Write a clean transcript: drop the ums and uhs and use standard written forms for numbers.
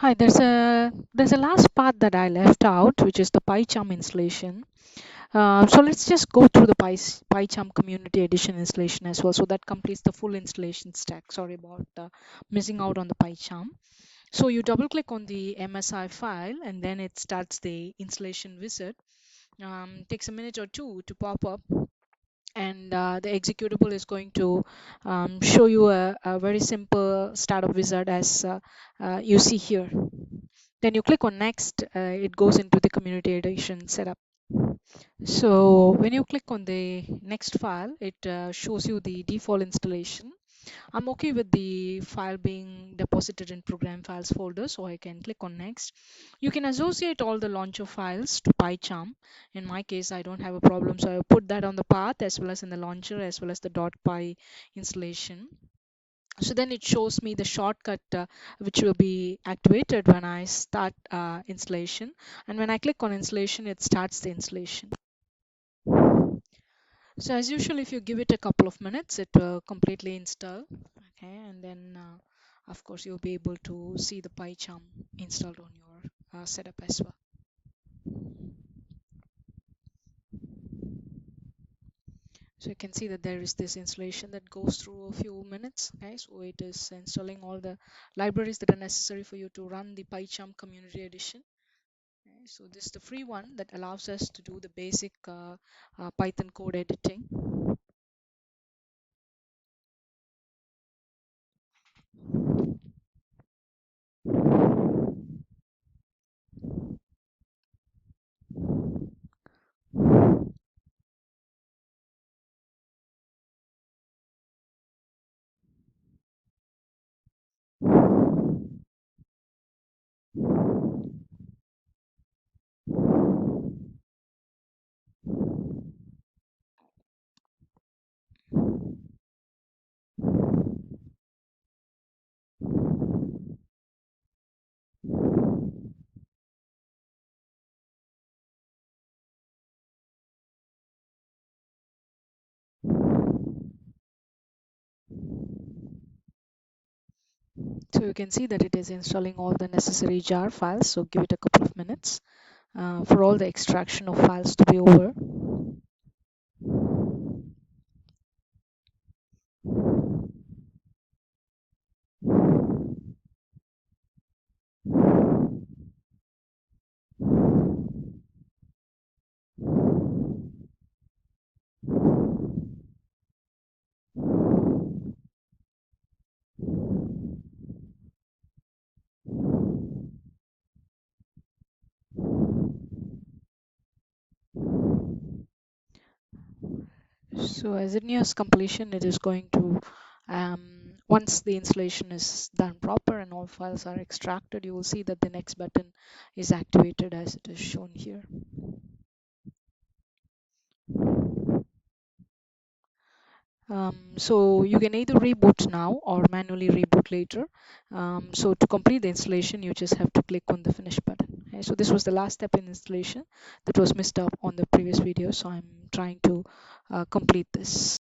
Hi, there's a last part that I left out, which is the Pycharm installation. So let's just go through the Pycharm Community Edition installation as well. So that completes the full installation stack. Sorry about missing out on the Pycharm. So you double click on the MSI file and then it starts the installation wizard. Takes a minute or two to pop up, and the executable is going to show you a very simple startup wizard as you see here. Then you click on next, it goes into the community edition setup. So when you click on the next file, it shows you the default installation. I'm okay with the file being deposited in program files folder, so I can click on next. You can associate all the launcher files to Pycharm. In my case, I don't have a problem, so I put that on the path as well as in the launcher as well as the .py installation. So then it shows me the shortcut which will be activated when I start installation, and when I click on installation it starts the installation. So as usual, if you give it a couple of minutes, it will completely install. Okay, and then of course you'll be able to see the Pycharm installed on your setup as well. So you can see that there is this installation that goes through a few minutes. Okay, so it is installing all the libraries that are necessary for you to run the Pycharm Community Edition. Okay, so this is the free one that allows us to do the basic Python code editing. So you can see that it is installing all the necessary jar files. So give it a couple of minutes for all the extraction of files to be over. So as it nears completion, it is going to, once the installation is done proper and all files are extracted, you will see that the next button is activated as it is shown here. So you can either reboot now or manually reboot later. So to complete the installation, you just have to click on the finish button. Okay, so this was the last step in installation that was missed up on the previous video. So I'm trying to complete this.